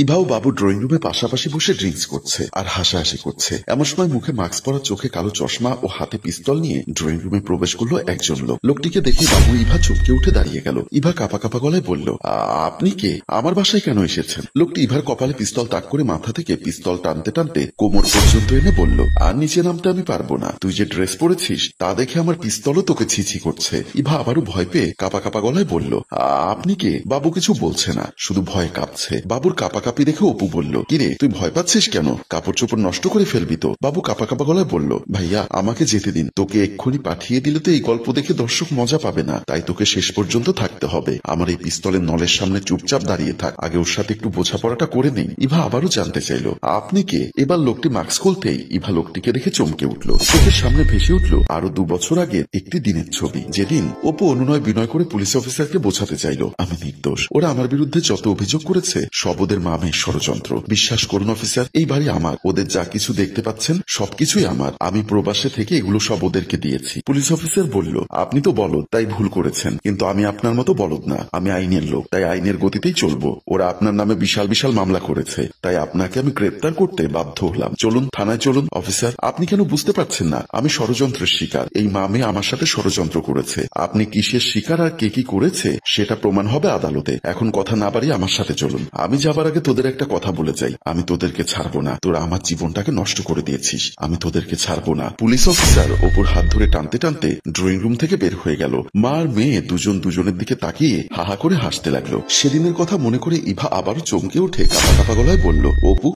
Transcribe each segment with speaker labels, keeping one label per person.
Speaker 1: ইভা ও বাবু drawing রুমে পাশাপাশি বসে ড্রিঙ্কস করছে আর হাসাহাসি করছে। এমন সময় মুখে মাস্ক পরা, চোখে কালো চশমা ও হাতে পিস্তল নিয়ে ড্রয়িং রুমে প্রবেশ করলো একজন লোক। লোকটিকে দেখে বাবু ইভা চমকে উঠে দাঁড়িয়ে গেল। ইভা কাঁপা কাঁপা গলায় বলল, আপনি কে? আমার বাসায় কেন এসেছেন? লোকটি ইভার কপালে পিস্তল তাক করে মাথা থেকে পিস্তল টানতে টানতে কোমর পর্যন্ত এনে বলল, আর নিচে নামতে আমি পারবো না। তুই যে ড্রেস পরেছিস তা দেখে আমার পিস্তলও তোকে ছিছি করছে। ইভা আবারও ভয় পেয়ে কাঁপা কাঁপা গলায় বলল, আপনি কে? বাবু কিছু বলছে না, শুধু ভয় কাঁপছে। বাবুর কাঁপাকাঁপি দেখে অপু বলল, কিরে তুই ভয় পাচ্ছিস কেন? কাপড় চোপড় নষ্ট করে ফেলবি তো? বাবু কাঁপা কাঁপা গলায় বলল, ভাইয়া আমাকে যেতে দিন। তোকে এক্ষুনি পাঠিয়ে দিলে তো এই গল্প দেখে দর্শক মজা পাবে না, তাই তোকে শেষ পর্যন্ত থাকতে হবে। আমার এই পিস্তলের নলের সামনে চুপচাপ দাঁড়িয়ে থাক, আগে ওর সাথে একটু বোঝাপড়াটা করে নেই। ইভা আবারও জানতে চাইল, আপনি কে? এবার লোকটি মাস্ক খুলতেই ইভা লোকটিকে দেখে চমকে উঠল। চোখের সামনে ভেসে উঠল আরো 2 বছর আগের একটি দিনের ছবি, যেদিন অপু অনুনয় বিনয় করে পুলিশ অফিসারকে বোঝাতে চাইল আমি নির্দোষ। ওরা আমার বিরুদ্ধে যত অভিযোগ করেছে সব ওদের মামের ষড়যন্ত্র। বিশ্বাস করুন অফিসার, এই বাড়ি আমার। ওদের যা কিছু দেখতে পাচ্ছেন সবকিছুই আমার। আমি প্রবাসে থেকে এগুলো সব ওদেরকে দিয়েছি। পুলিশ অফিসার বলল, আপনি তো বলদ, তাই ভুল করেছেন, কিন্তু আমি আপনার মতো বলদ না। আমি আইনের লোক, তাই আইনের গতিতেই চলবো। ওরা আপনার নামে বিশাল বিশাল মামলা করেছে, তাই আপনাকে আমি গ্রেপ্তার করতে বাধ্য হলাম। চলুন থানায় চলুন। অফিসার, আপনি কেন বুঝতে পারছেন না? আমি ষড়যন্ত্রের শিকার। এই মামে আমার সাথে ষড়যন্ত্র করেছে। আপনি কিসের শিকার আর কে কি করেছে সেটা প্রমাণ হবে আদালতে। এখন কথা না বাড়িয়ে আমার সাথে চলুন। আমি যাবার আগে তোদের একটা কথা বলে যাই, আমি তোদেরকে ছাড়বো না। তোরা আমার জীবনটাকে নষ্ট করে দিয়েছিস, আমি তোদেরকে ছাড়বো না। পুলিশ অফিসার অপুর হাত ধরে টানতে টানতে ড্রয়িং রুম থেকে বের হয়ে গেল। মা আর মেয়ে দুজন দুজনের দিকে তাকিয়ে হাহা করে হাসতে লাগলো। সেদিনের কথা মনে করে ইভা আবারও চমকে উঠে কাঁপা কাঁপা গলায় বলল, অপু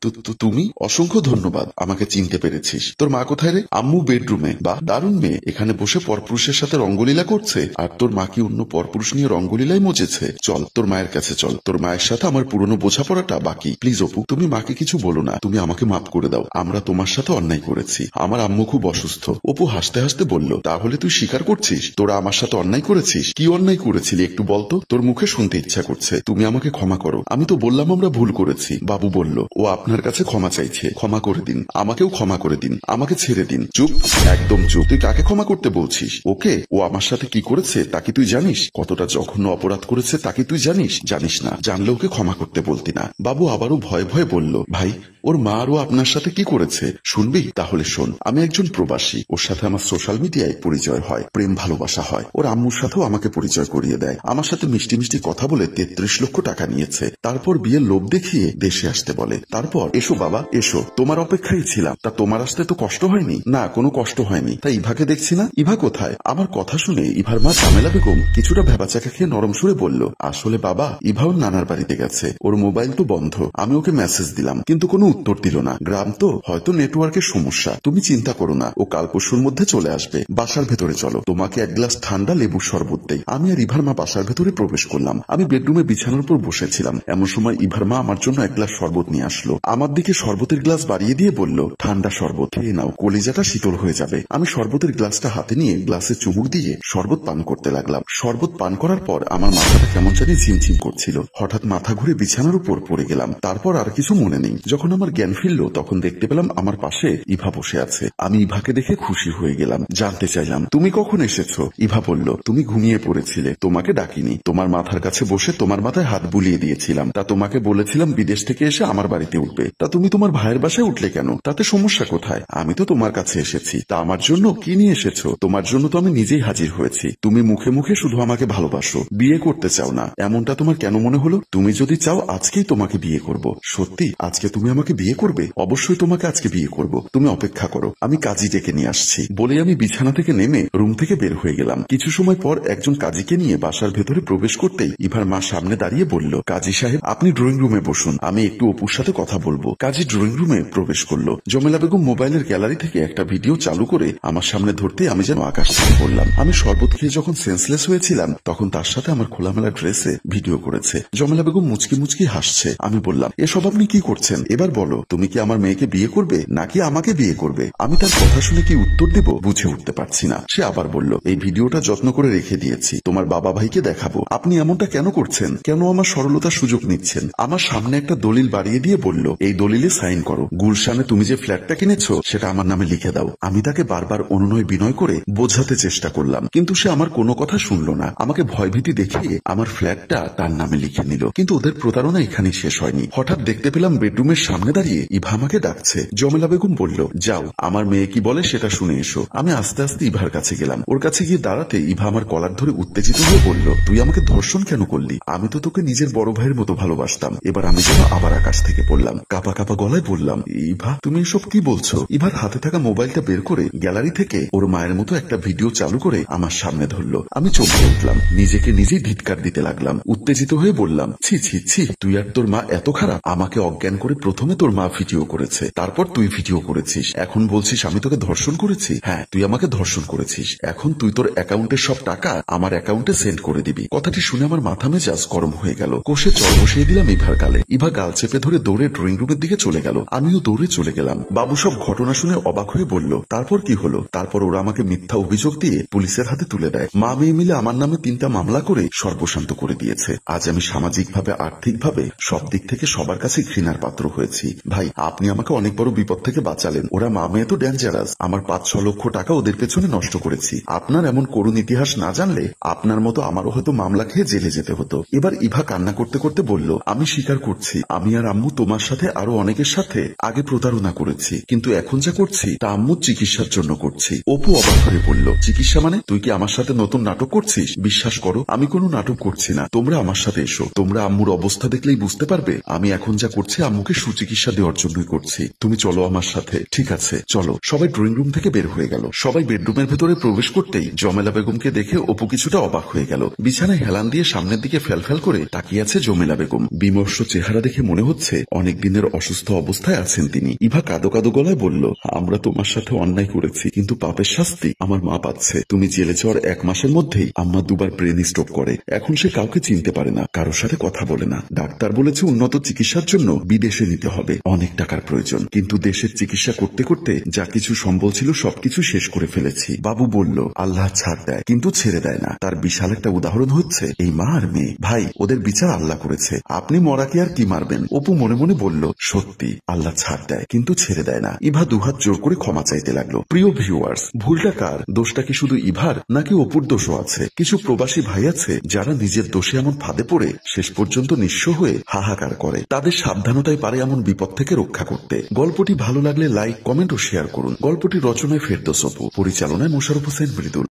Speaker 1: তুমি? অসংখ্য ধন্যবাদ, আমাকে চিনতে পেরেছিস। তোর মা কোথায় রে? আম্মু বেডরুমে। বা দারুণ মেয়ে, এখানে বসে পরপুরুষের সাথে রঙ্গলীলা করছে, আর তোর মা কি অন্য পরপুরুষ নিয়ে রঙ্গলীলাই মজেছে? চল তোর মায়ের কাছে চল, তোর মায়ের সাথে আমার পুরনো বোঝাপড়াটা বাকি। প্লিজ অপু, তুমি মাকে কিছু বলো না, তুমি আমাকে মাফ করে দাও। আমরা তোমার সাথে অন্যায় করেছি। আমার আম্মু খুব অসুস্থ। অপু হাসতে হাসতে বলল, তাহলে তুই স্বীকার করছিস তোরা আমার সাথে অন্যায় করেছিস? কি অন্যায় করেছিলি একটু বলতো? তোর মুখে শুনতে ইচ্ছা করছে। তুমি আমাকে ক্ষমা করো। আমি তো বললাম আমরা ভুল করেছি। বাবু বলল, ও আপনার কাছে ক্ষমা চাইছে। ক্ষমা করে দিন, আমাকেও ক্ষমা করে দিন, আমাকে ছেড়ে দিন। চুপ, একদম চুপ। তুই কাকে ক্ষমা করতে বলছিস? ওকে? ও আমার সাথে কি করেছে তা কি তুই জানিস? কতটা জঘন্য অপরাধ করেছে তা কি তুই জানিস? জানিস না, জানলে ওকে ক্ষমা করতে বলতি না। বাবু আবারও ভয়ে ভয়ে বলল, ভাই ওর মা আরও আপনার সাথে কি করেছে শুনবি? তাহলে শোন। আমি একজন প্রবাসী, ওর সাথে আমার সোশ্যাল মিডিয়ায় পরিচয় হয়, প্রেম ভালোবাসা হয়। ওর আম্মুর সাথেও আমাকে পরিচয় করিয়ে দেয়। আমার সাথে মিষ্টি মিষ্টি কথা বলে 33 লক্ষ টাকা নিয়েছে। তারপর বিয়ের লোভ দেখিয়ে দেশে আসতে বলে। তারপর এসো বাবা এসো, তোমার অপেক্ষায় ছিলাম। তা তোমার আসতে তো কষ্ট হয়নি? না, কোনো কষ্ট হয়নি। তাই ইভাকে দেখছি না। ইভা কোথায়? আমার কথা শুনে ইভার মা ঝামেলা বেগম কিছুটা ভেবাচাকা খেয়ে নরম সুরে বলল, আসলে বাবা ইভা ওর নানার বাড়িতে গেছে। ওর মোবাইল তো বন্ধ। আমি ওকে মেসেজ দিলাম, কিন্তু কোনো উত্তর দিল না। গ্রাম তো, হয়তো নেটওয়ার্কের সমস্যা। তুমি চিন্তা করো না, ও কাল পরশুর মধ্যে চলে আসবে। বাসার ভেতরে চলো, তোমাকে এক গ্লাস ঠান্ডা লেবুর শরবত দেই। আমি আর ইভার মা বাসার ভেতরে প্রবেশ করলাম। আমি বেডরুমে বিছানার উপর বসেছিলাম। এমন সময় ইভার মা আমার জন্য এক গ্লাস শরবত নিয়ে আসলো। আমার দিকে শরবতের গ্লাস বাড়িয়ে দিয়ে বলল, ঠান্ডা শরবত, খেয়ে নাও, কলিজাটা শীতল হয়ে যাবে। আমি শরবতের গ্লাসটা হাতে নিয়ে গ্লাসে চুমুক দিয়ে শরবত পান করতে লাগলাম। শরবত পান করার পর আমার মাথাটা কেমন জানি ঝিমঝিম করছিল। হঠাৎ মাথা ঘুরে বিছানার উপর পড়ে গেলাম। তারপর আর কিছু মনে নেই। যখন আমার জ্ঞান ফিরল তখন দেখতে পেলাম আমার পাশে ইভা বসে আছে। আমি ইভাকে দেখে খুশি হয়ে গেলাম। জানতে চাইলাম, তুমি কখন এসেছো? ইভা বলল, তুমি ঘুমিয়ে পড়েছিলে, তোমাকে ডাকিনি। তোমার মাথার কাছে বসে তোমার মাথায় হাত বুলিয়ে দিয়েছিলাম। তা তোমাকে বলেছিলাম বিদেশ থেকে এসে আমার বাড়িতে উঠবে। তা তুমি তোমার ভাইয়ের বাসায় উঠলে কেন? তাতে সমস্যা কোথায়? আমি তো তোমার কাছে এসেছি। তা আমার জন্য কি নিয়ে এসেছো? তোমার জন্য তো আমি নিজেই হাজির হয়েছি। তুমি মুখে মুখে শুধু আমাকে ভালোবাসো, বিয়ে করতে চাও না। এমনটা তোমার কেন মনে হলো? তুমি যদি চাও আজকেই তোমাকে বিয়ে করব। সত্যি আজকে তুমি আমাকে বিয়ে করবে? অবশ্যই তোমাকে আজকে বিয়ে করব। তুমি অপেক্ষা করো, আমি কাজী ডেকে নিয়ে আসছি। বলে আমি বিছানা থেকে নেমে রুম থেকে বের হয়ে গেলাম। কিছু সময় পর একজন কাজীকে নিয়ে বাসার ভেতরে প্রবেশ করতেই ইভার মা সামনে দাঁড়িয়ে বলল, কাজী সাহেব আপনি ড্রয়িং রুমে বসুন, আমি একটু অপুর সাথে কথা বলবো। কাজী ড্রয়িং রুমে প্রবেশ করলো। জমেলা বেগম মোবাইলের গ্যালারি থেকে একটা ভিডিও চালু করে আমার সামনে ধরতে আমি যেন আকাশ থেকে পড়লাম। আমি শরবত খেয়ে যখন সেন্সলেস হয়েছিলাম তখন তার সাথে আমার খোলামেলা ড্রেসে ভিডিও করেছে। জমেলা বেগম মুচকি মুচকি হাসছে। আমি বললাম, এসব আপনি কি করছেন? এবার বলো, তুমি কি আমার মেয়েকে বিয়ে করবে নাকি আমাকে বিয়ে করবে? আমি তার কথা শুনে কি উত্তর দেব বুঝে উঠতে পারছি না। সে আবার বলল, এই ভিডিওটা যত্ন করে রেখে দিয়েছি, তোমার বাবা ভাইকে দেখাবো। আপনি এমনটা কেন করছেন? কেন আমার সরলতার সুযোগ নিচ্ছেন? আমার সামনে একটা দলিল বাড়িয়ে দিয়ে বলল, এই দলিলে সাইন করো, গুলশানে তুমি যে ফ্ল্যাটটা কিনেছো সেটা আমার নামে লিখে দাও। আমি তাকে বারবার অনুনয় বিনয় করে বোঝাতে চেষ্টা করলাম, কিন্তু সে আমার কোনো কথা শুনলো না। আমাকে ভয়ভীতি দেখিয়ে আমার ফ্ল্যাটটা তার নামে লিখে নিল। কিন্তু ওদের প্রতারণা এখানেই শেষ হয়নি। হঠাৎ দেখতে পেলাম বেডরুমের সামনে দাঁড়িয়ে ইভা আমাকে ডাকছে। জমেলা বেগম বলল, যাও আমার মেয়ে কি বলে সেটা শুনে এসো। আমি আস্তে আস্তে ইভার কাছে গেলাম। ওর কাছে গিয়ে দাঁড়াতে ইভা আমার কলার ধরে উত্তেজিত হয়ে বলল, তুই আমাকে ধর্ষণ কেন করলি? আমি তো তোকে নিজের বড় ভাইয়ের মতো ভালোবাসতাম। এবার আমি যেন আবার আকাশ থেকে পড়লাম। কাপা কাপা গলায় বললাম, ইভা তুমি এসব কি বলছো? ইভার হাতে থাকা মোবাইলটা বের করে গ্যালারি থেকে ওর মায়ের মতো একটা ভিডিও চালু করে আমার সামনে ধরলো। আমি চমকে উঠলাম, নিজেকে নিজেই ধিৎকার দিতে লাগলাম। উত্তেজিত হয়ে বললাম, ছি ছি ছি, তুই আর তোর মা এত খারাপ? আমাকে অজ্ঞান করে প্রথমে তোর মা ভিডিও করেছে, তারপর তুই ভিডিও করেছিস, এখন বলছিস আমি তোকে ধর্ষণ করেছি? হ্যাঁ, তুই আমাকে ধর্ষণ করেছিস। এখন তুই তোর অ্যাকাউন্টের সব টাকা আমার অ্যাকাউন্টে সেন্ড করে দিবি। কথাটি শুনে আমার মাথা মেজাজ গরম হয়ে গেল। কষে চর বসিয়ে দিলাম ইভার গালে। ইভা গাল চেপে ধরে দৌড়ে ড্রয়িং রুমের দিকে চলে গেল। আমিও দৌড়ে চলে গেলাম। বাবু সব ঘটনা শুনে অবাক হয়ে বলল, তারপর কি হলো? তারপর ওরা আমাকে মিথ্যা অভিযোগ দিয়ে পুলিশের হাতে তুলে দেয়। মা মেয়ে মিলে আমার নামে 3টা মামলা করে সর্বশান্ত করে দিয়েছে। আজ আমি সামাজিকভাবে আর্থিকভাবে সব দিক থেকে সবার কাছে ঘৃণার পাত্র হয়েছি। ভাই, আপনি আমাকে অনেক বড় বিপদ থেকে বাঁচালেন। ওরা মা মেয়ে তো ডেঞ্জারাস। আমার 5-6 লক্ষ টাকা ওদের পেছনে নষ্ট করেছি। আপনার এমন করুণ ইতিহাস না জানলে আপনার মতো আমারও হয়তো মামলা খেয়ে জেলে যেতে হতো। এবার ইভা কান্না করতে করতে বলল, আমি স্বীকার করছি, আমি আর আম্মু তোমার সাথে আরো অনেকের সাথে আগে প্রতারণা করেছি, কিন্তু এখন যা করছি তা আম্মুর চিকিৎসার জন্য করছি। অপু অবাক হয়ে বলল, চিকিৎসা মানে? তুই কি আমার সাথে নতুন নাটক করছিস? বিশ্বাস করো, আমি কোনো নাটক করছি না। তোমরা আমার সাথে এসো। তোমরা আম্মুর অবস্থা দেখলেই বুঝতে পারবে আমি এখন যা করছি আম্মুকে সুচিকিৎসা দেওয়ার জন্যই করছি। তুমি চলো আমার সাথে। ঠিক আছে চলো। সবাই ড্রয়িং রুম থেকে বের হয়ে গেল। সবাই বেডরুমের ভেতরে প্রবেশ করতেই জমেলা বেগমকে দেখে অপু কিছুটা অবাক হয়ে গেল। বিছানায় হেলান দিয়ে সামনের দিকে ফেলফেল করে তাকিয়ে আছে জমেলা বেগম। বিমর্ষ চেহারা দেখে মনে হচ্ছে অনেক দিনের অসুস্থ অবস্থায় আছেন তিনি। ইভা কাঁদো কাঁদো গলায় বলল, আমরা তোমার সাথে অন্যায় করেছি, কিন্তু পাপের শাস্তি আমার মা পাচ্ছে। তুমি জেলে যাওয়ার 1 মাসের মধ্যেই আম্মা 2বার ব্রেন স্ট্রোক করে। এখন সে কাউকে চিনতে পারে না, কারোর সাথে কথা বলে না। ডাক্তার বলেছে উন্নত চিকিৎসার জন্য বিদেশে নিতে হবে, অনেক টাকার প্রয়োজন। কিন্তু দেশের চিকিৎসা করতে করতে যা কিছু সম্বল ছিল সবকিছু শেষ করে ফেলেছি। বাবু বলল, আল্লাহ ছাড় দেয় কিন্তু ছেড়ে দেয় না। তার বিশাল একটা উদাহরণ হচ্ছে এই মা আর মেয়ে। ভাই, ওদের বিচার আল্লাহ করেছে, আপনি মরাকে আর কি মারবেন? অপু মনে মনে বলল, সত্যি আল্লাহ ছাড় দেয় কিন্তু ছেড়ে দেয় না। ইভা দুহাত জোর করে ক্ষমা চাইতে লাগলো। প্রিয় ভিউয়ার্স, ভুলটা কার? দোষটা কি শুধু ইভার নাকি অপুর দোষও আছে? কিছু প্রবাসী ভাই আছে যারা নিজের দোষে এমন ফাঁদে পড়ে শেষ পর্যন্ত নিঃস্ব হয়ে হাহাকার করে। তাদের সাবধানতাই পারে এমন বিপদ থেকে রক্ষা করতে। গল্পটি ভালো লাগলে লাইক, কমেন্ট ও শেয়ার করুন। গল্পটি রচনায় ফেরদৌস অপু, পরিচালনায় মোশাররফ হোসেন মৃদুল।